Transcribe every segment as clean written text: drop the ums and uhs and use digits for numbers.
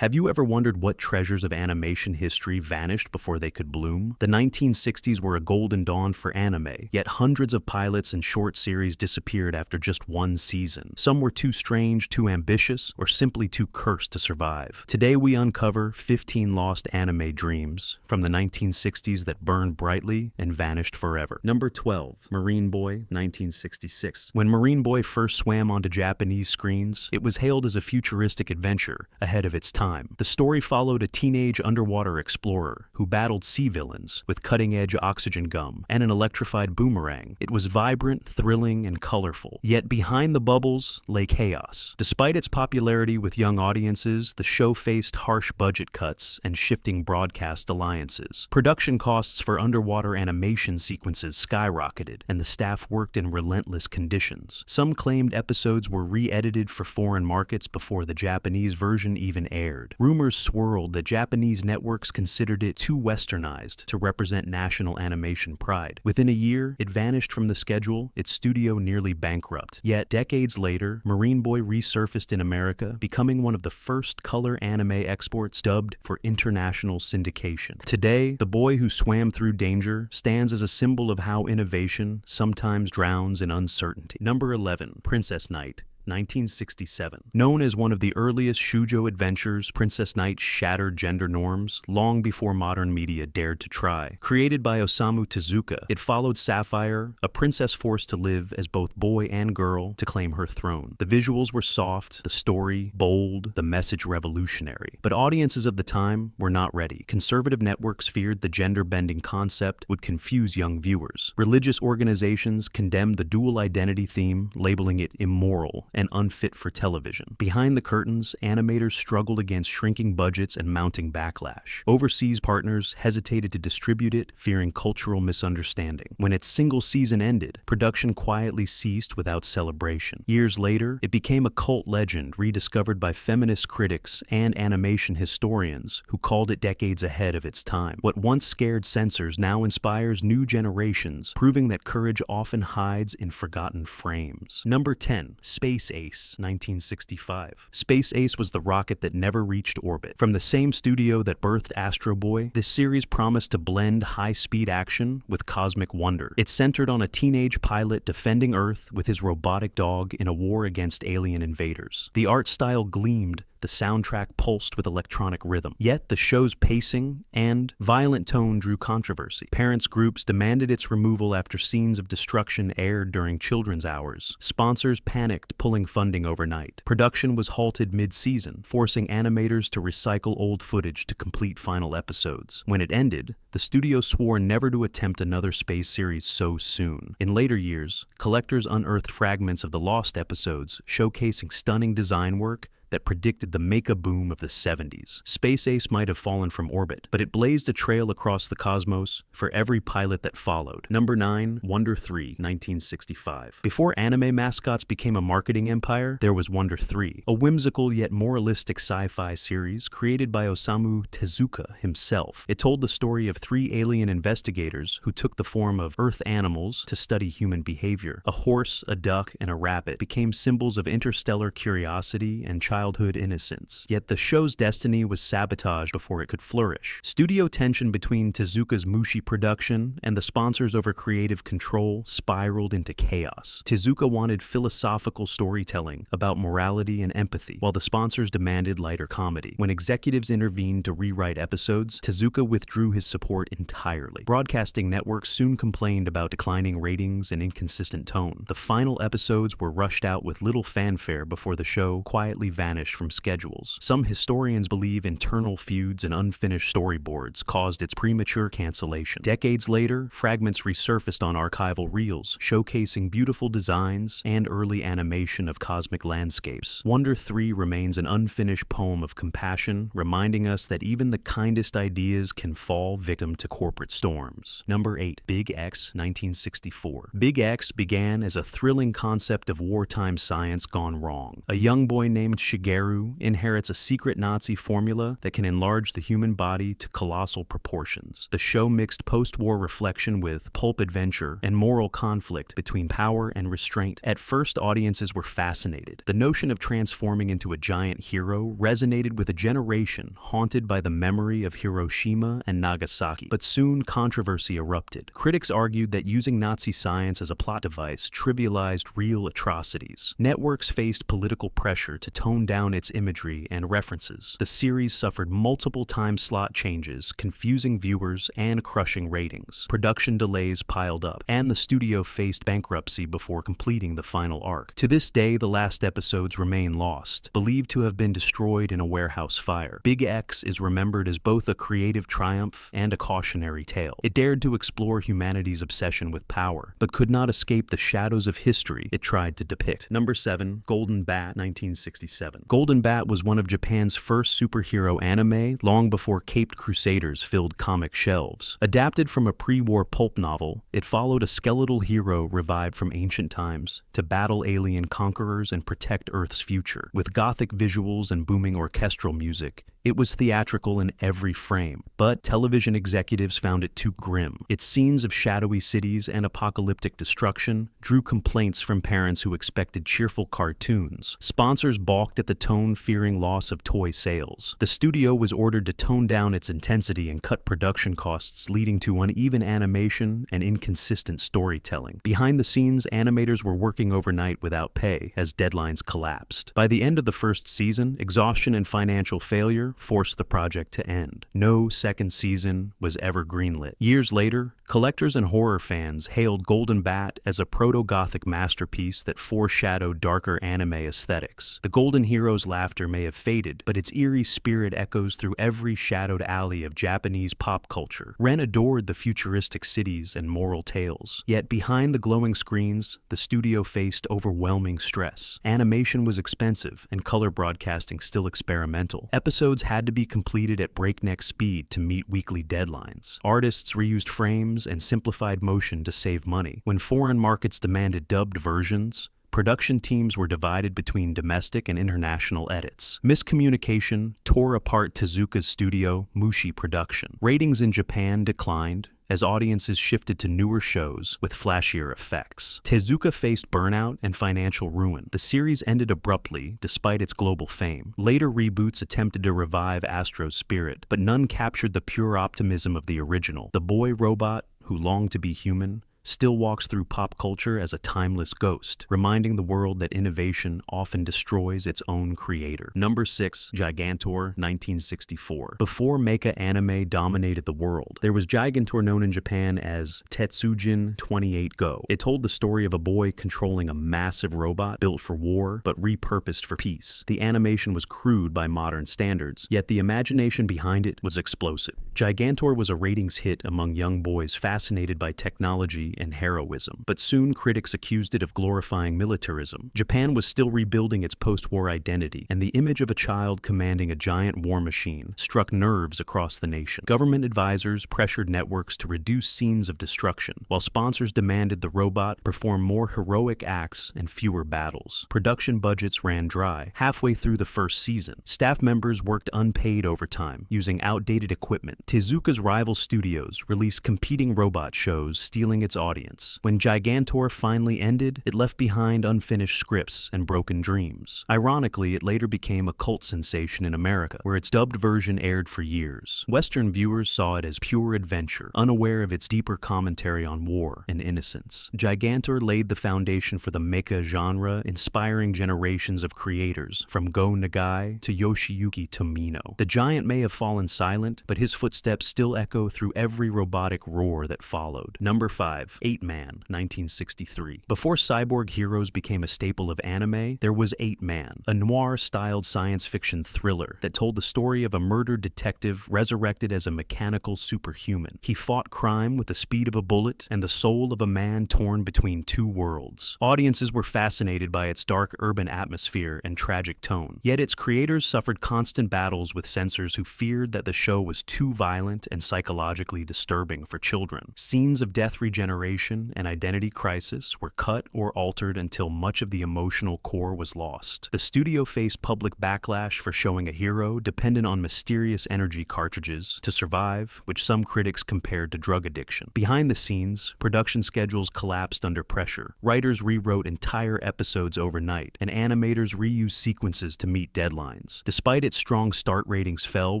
Have you ever wondered what treasures of animation history vanished before they could bloom? The 1960s were a golden dawn for anime, yet hundreds of pilots and short series disappeared after just one season. Some were too strange, too ambitious, or simply too cursed to survive. Today we uncover 15 lost anime dreams from the 1960s that burned brightly and vanished forever. Number 12. Marine Boy, 1966. When Marine Boy first swam onto Japanese screens, it was hailed as a futuristic adventure ahead of its time. The story followed a teenage underwater explorer who battled sea villains with cutting-edge oxygen gum and an electrified boomerang. It was vibrant, thrilling, and colorful. Yet behind the bubbles lay chaos. Despite its popularity with young audiences, the show faced harsh budget cuts and shifting broadcast alliances. Production costs for underwater animation sequences skyrocketed, and the staff worked in relentless conditions. Some claimed episodes were re-edited for foreign markets before the Japanese version even aired. Rumors swirled that Japanese networks considered it too westernized to represent national animation pride. Within a year, it vanished from the schedule, its studio nearly bankrupt. Yet, decades later, Marine Boy resurfaced in America, becoming one of the first color anime exports dubbed for international syndication. Today, the boy who swam through danger stands as a symbol of how innovation sometimes drowns in uncertainty. Number 11. Princess Knight, 1967. Known as one of the earliest shoujo adventures, Princess Knight shattered gender norms long before modern media dared to try. Created by Osamu Tezuka, it followed Sapphire, a princess forced to live as both boy and girl to claim her throne. The visuals were soft, the story bold, the message revolutionary. But audiences of the time were not ready. Conservative networks feared the gender-bending concept would confuse young viewers. Religious organizations condemned the dual identity theme, labeling it immoral and unfit for television. Behind the curtains, animators struggled against shrinking budgets and mounting backlash. Overseas partners hesitated to distribute it, fearing cultural misunderstanding. When its single season ended, production quietly ceased without celebration. Years later, it became a cult legend rediscovered by feminist critics and animation historians who called it decades ahead of its time. What once scared censors now inspires new generations, proving that courage often hides in forgotten frames. Number 10. Space Ace, 1965. Space Ace was the rocket that never reached orbit. From the same studio that birthed Astro Boy, this series promised to blend high-speed action with cosmic wonder. It centered on a teenage pilot defending Earth with his robotic dog in a war against alien invaders. The art style gleamed, the soundtrack pulsed with electronic rhythm. Yet the show's pacing and violent tone drew controversy. Parents' groups demanded its removal after scenes of destruction aired during children's hours. Sponsors panicked, pulling funding overnight. Production was halted mid-season, forcing animators to recycle old footage to complete final episodes. When it ended, the studio swore never to attempt another space series so soon. In later years, collectors unearthed fragments of the lost episodes, showcasing stunning design work that predicted the mecha boom of the 70s. Space Ace might have fallen from orbit, but it blazed a trail across the cosmos for every pilot that followed. Number 9. Wonder 3, 1965. Before anime mascots became a marketing empire, there was Wonder 3, a whimsical yet moralistic sci-fi series created by Osamu Tezuka himself. It told the story of 3 alien investigators who took the form of Earth animals to study human behavior. A horse, a duck, and a rabbit became symbols of interstellar curiosity and childhood innocence. Yet the show's destiny was sabotaged before it could flourish. Studio tension between Tezuka's Mushi production and the sponsors over creative control spiraled into chaos. Tezuka wanted philosophical storytelling about morality and empathy, while the sponsors demanded lighter comedy. When executives intervened to rewrite episodes, Tezuka withdrew his support entirely. Broadcasting networks soon complained about declining ratings and inconsistent tone. The final episodes were rushed out with little fanfare before the show quietly vanished from schedules. Some historians believe internal feuds and unfinished storyboards caused its premature cancellation. Decades later, fragments resurfaced on archival reels, showcasing beautiful designs and early animation of cosmic landscapes. Wonder 3 remains an unfinished poem of compassion, reminding us that even the kindest ideas can fall victim to corporate storms. Number 8. Big X, 1964. Big X began as a thrilling concept of wartime science gone wrong. A young boy named Shigeru inherits a secret Nazi formula that can enlarge the human body to colossal proportions. The show mixed post-war reflection with pulp adventure and moral conflict between power and restraint. At first, audiences were fascinated. The notion of transforming into a giant hero resonated with a generation haunted by the memory of Hiroshima and Nagasaki. But soon, controversy erupted. Critics argued that using Nazi science as a plot device trivialized real atrocities. Networks faced political pressure to tone down its imagery and references. The series suffered multiple time slot changes, confusing viewers and crushing ratings. Production delays piled up, and the studio faced bankruptcy before completing the final arc. To this day, the last episodes remain lost, believed to have been destroyed in a warehouse fire. Big X is remembered as both a creative triumph and a cautionary tale. It dared to explore humanity's obsession with power, but could not escape the shadows of history it tried to depict. Number 7. Golden Bat, 1967. Golden Bat was one of Japan's first superhero anime long before Caped Crusaders filled comic shelves. Adapted from a pre-war pulp novel, it followed a skeletal hero revived from ancient times to battle alien conquerors and protect Earth's future. With gothic visuals and booming orchestral music, it was theatrical in every frame, but television executives found it too grim. Its scenes of shadowy cities and apocalyptic destruction drew complaints from parents who expected cheerful cartoons. Sponsors balked at the tone, fearing loss of toy sales. The studio was ordered to tone down its intensity and cut production costs, leading to uneven animation and inconsistent storytelling. Behind the scenes, animators were working overnight without pay as deadlines collapsed. By the end of the first season, exhaustion and financial failure forced the project to end. No second season was ever greenlit. Years later, collectors and horror fans hailed Golden Bat as a proto-gothic masterpiece that foreshadowed darker anime aesthetics. The Golden Hero's laughter may have faded, but its eerie spirit echoes through every shadowed alley of Japanese pop culture. Ren adored the futuristic cities and moral tales. Yet behind the glowing screens, the studio faced overwhelming stress. Animation was expensive, and color broadcasting still experimental. Episodes had to be completed at breakneck speed to meet weekly deadlines. Artists reused frames and simplified motion to save money. When foreign markets demanded dubbed versions, production teams were divided between domestic and international edits. Miscommunication tore apart Tezuka's studio, Mushi Production. Ratings in Japan declined as audiences shifted to newer shows with flashier effects. Tezuka faced burnout and financial ruin. The series ended abruptly despite its global fame. Later reboots attempted to revive Astro's spirit, but none captured the pure optimism of the original. The boy robot, who longed to be human, still walks through pop culture as a timeless ghost, reminding the world that innovation often destroys its own creator. Number 6. Gigantor, 1964. Before mecha anime dominated the world, there was Gigantor, known in Japan as Tetsujin 28 Go. It told the story of a boy controlling a massive robot built for war, but repurposed for peace. The animation was crude by modern standards, yet the imagination behind it was explosive. Gigantor was a ratings hit among young boys fascinated by technology and heroism, but soon critics accused it of glorifying militarism. Japan was still rebuilding its post-war identity, and the image of a child commanding a giant war machine struck nerves across the nation. Government advisors pressured networks to reduce scenes of destruction, while sponsors demanded the robot perform more heroic acts and fewer battles. Production budgets ran dry halfway through the first season. Staff members worked unpaid overtime, using outdated equipment. Tezuka's rival studios released competing robot shows, stealing its audience. When Gigantor finally ended, it left behind unfinished scripts and broken dreams. Ironically, it later became a cult sensation in America, where its dubbed version aired for years. Western viewers saw it as pure adventure, unaware of its deeper commentary on war and innocence. Gigantor laid the foundation for the mecha genre, inspiring generations of creators, from Go Nagai to Yoshiyuki Tomino. The giant may have fallen silent, but his footsteps still echo through every robotic roar that followed. Number 5. 8-Man, 1963. Before cyborg heroes became a staple of anime, there was 8-Man, a noir-styled science fiction thriller that told the story of a murdered detective resurrected as a mechanical superhuman. He fought crime with the speed of a bullet and the soul of a man torn between two worlds. Audiences were fascinated by its dark urban atmosphere and tragic tone, yet its creators suffered constant battles with censors who feared that the show was too violent and psychologically disturbing for children. Scenes of death regeneration desperation and identity crisis were cut or altered until much of the emotional core was lost. The studio faced public backlash for showing a hero dependent on mysterious energy cartridges to survive, which some critics compared to drug addiction. Behind the scenes, production schedules collapsed under pressure. Writers rewrote entire episodes overnight, and animators reused sequences to meet deadlines. Despite its strong start, ratings fell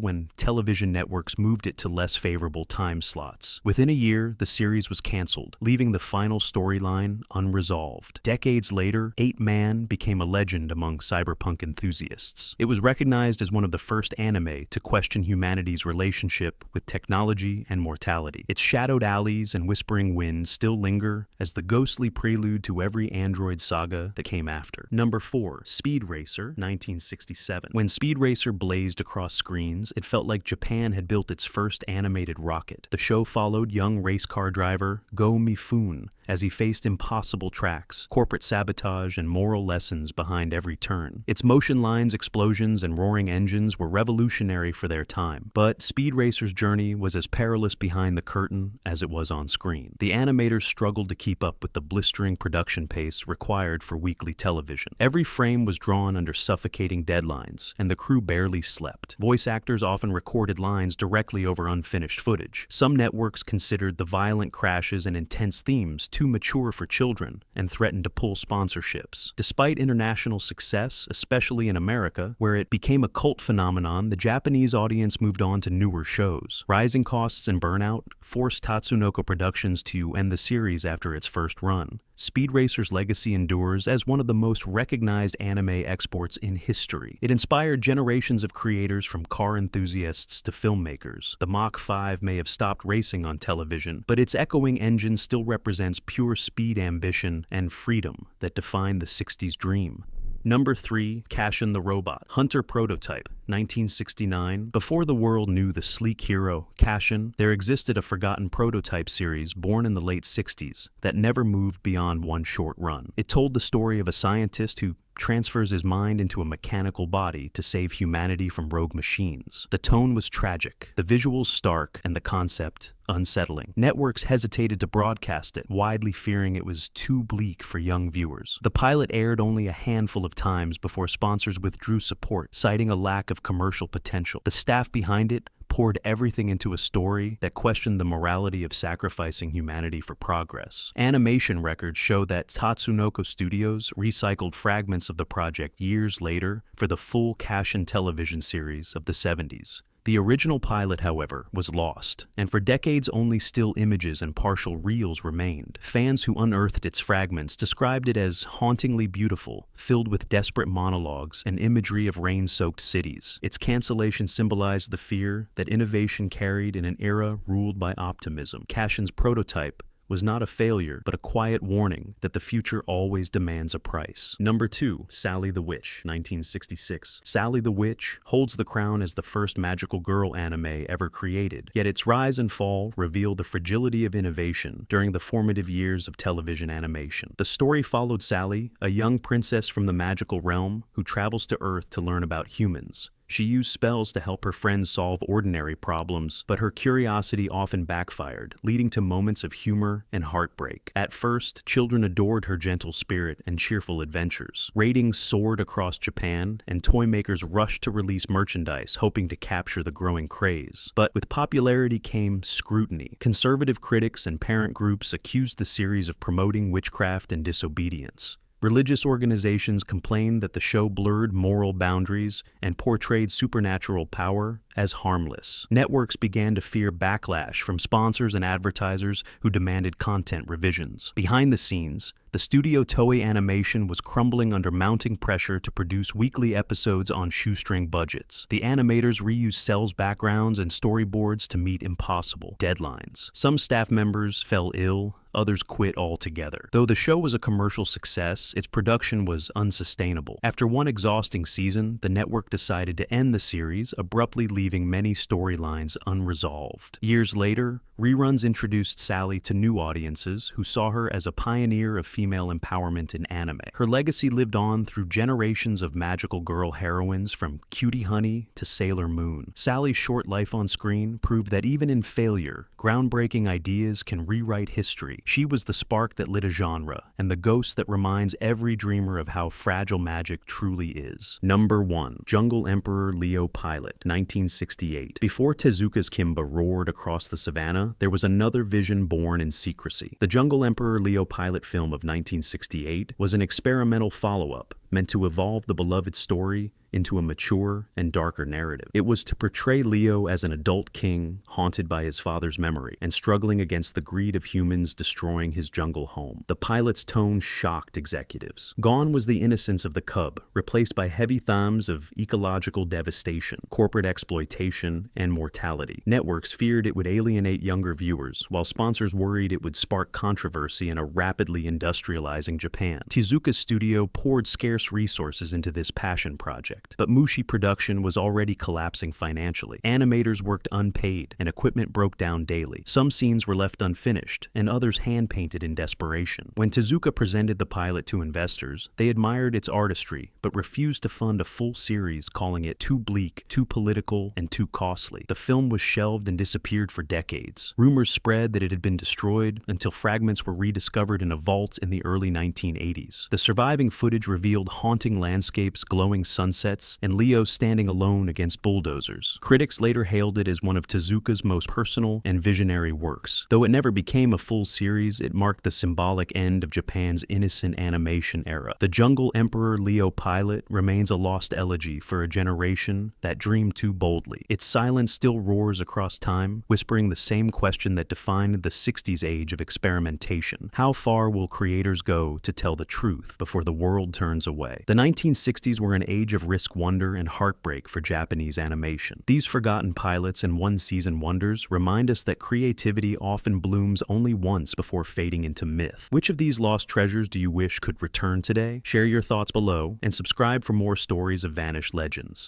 when television networks moved it to less favorable time slots. Within a year, the series was canceled, leaving the final storyline unresolved. Decades later, 8-Man became a legend among cyberpunk enthusiasts. It was recognized as one of the first anime to question humanity's relationship with technology and mortality. Its shadowed alleys and whispering winds still linger as the ghostly prelude to every android saga that came after. Number 4. Speed Racer, 1967. When Speed Racer blazed across screens, it felt like Japan had built its first animated rocket. The show followed young race car driver Go Mifune as he faced impossible tracks, corporate sabotage, and moral lessons behind every turn. Its motion lines, explosions, and roaring engines were revolutionary for their time, but Speed Racer's journey was as perilous behind the curtain as it was on screen. The animators struggled to keep up with the blistering production pace required for weekly television. Every frame was drawn under suffocating deadlines, and the crew barely slept. Voice actors often recorded lines directly over unfinished footage. Some networks considered the violent crashes and intense themes too mature for children and threatened to pull sponsorships. Despite international success, especially in America, where it became a cult phenomenon, the Japanese audience moved on to newer shows. Rising costs and burnout forced Tatsunoko Productions to end the series after its first run. Speed Racer's legacy endures as one of the most recognized anime exports in history. It inspired generations of creators from car enthusiasts to filmmakers. The Mach 5 may have stopped racing on television, but its echoing engine still represents pure speed ambition and freedom that defined the 60s dream. Number 3, Casshan the Robot, Hunter Prototype, 1969. Before the world knew the sleek hero, Casshan, there existed a forgotten prototype series born in the late 60s that never moved beyond one short run. It told the story of a scientist who transfers his mind into a mechanical body to save humanity from rogue machines. The tone was tragic, the visuals stark, and the concept unsettling. Networks hesitated to broadcast it, widely fearing it was too bleak for young viewers. The pilot aired only a handful of times before sponsors withdrew support, citing a lack of commercial potential. The staff behind it poured everything into a story that questioned the morality of sacrificing humanity for progress. Animation records show that Tatsunoko Studios recycled fragments of the project years later for the full Casshan television series of the 70s. The original pilot, however, was lost, and for decades only still images and partial reels remained. Fans who unearthed its fragments described it as hauntingly beautiful, filled with desperate monologues and imagery of rain-soaked cities. Its cancellation symbolized the fear that innovation carried in an era ruled by optimism. Casshan's prototype was not a failure, but a quiet warning that the future always demands a price. Number 2, Sally the Witch, 1966. Sally the Witch holds the crown as the first magical girl anime ever created, yet its rise and fall reveal the fragility of innovation during the formative years of television animation. The story followed Sally, a young princess from the magical realm who travels to Earth to learn about humans. She used spells to help her friends solve ordinary problems, but her curiosity often backfired, leading to moments of humor and heartbreak. At first, children adored her gentle spirit and cheerful adventures. Ratings soared across Japan, and toy makers rushed to release merchandise, hoping to capture the growing craze. But with popularity came scrutiny. Conservative critics and parent groups accused the series of promoting witchcraft and disobedience. Religious organizations complained that the show blurred moral boundaries and portrayed supernatural power as harmless. Networks began to fear backlash from sponsors and advertisers who demanded content revisions. Behind the scenes, the studio Toei Animation was crumbling under mounting pressure to produce weekly episodes on shoestring budgets. The animators reused cells backgrounds and storyboards to meet impossible deadlines. Some staff members fell ill, others quit altogether. Though the show was a commercial success, its production was unsustainable. After one exhausting season, the network decided to end the series, abruptly leaving many storylines unresolved. Years later, Reruns introduced Sally to new audiences who saw her as a pioneer of female empowerment in anime. Her legacy lived on through generations of magical girl heroines from Cutie Honey to Sailor Moon. Sally's short life on screen proved that even in failure, groundbreaking ideas can rewrite history. She was the spark that lit a genre, and the ghost that reminds every dreamer of how fragile magic truly is. Number 1. Jungle Emperor Leo Pilot, 1968. Before Tezuka's Kimba roared across the savannah, there was another vision born in secrecy. The Jungle Emperor Leo Pilot film of 1968 was an experimental follow-up meant to evolve the beloved story into a mature and darker narrative. It was to portray Leo as an adult king haunted by his father's memory and struggling against the greed of humans destroying his jungle home. The pilot's tone shocked executives. Gone was the innocence of the cub, replaced by heavy themes of ecological devastation, corporate exploitation, and mortality. Networks feared it would alienate younger viewers, while sponsors worried it would spark controversy in a rapidly industrializing Japan. Tezuka's studio poured scarce resources into this passion project, but Mushi Production was already collapsing financially. Animators worked unpaid, and equipment broke down daily. Some scenes were left unfinished, and others hand-painted in desperation. When Tezuka presented the pilot to investors, they admired its artistry, but refused to fund a full series, calling it too bleak, too political, and too costly. The film was shelved and disappeared for decades. Rumors spread that it had been destroyed until fragments were rediscovered in a vault in the early 1980s. The surviving footage revealed haunting landscapes, glowing sunsets, and Leo standing alone against bulldozers. Critics later hailed it as one of Tezuka's most personal and visionary works. Though it never became a full series, it marked the symbolic end of Japan's innocent animation era. The Jungle Emperor Leo Pilot remains a lost elegy for a generation that dreamed too boldly. Its silence still roars across time, whispering the same question that defined the 60s age of experimentation. How far will creators go to tell the truth before the world turns away? The 1960s were an age of risk, wonder, and heartbreak for Japanese animation. These forgotten pilots and one-season wonders remind us that creativity often blooms only once before fading into myth. Which of these lost treasures do you wish could return today? Share your thoughts below, and subscribe for more stories of vanished legends.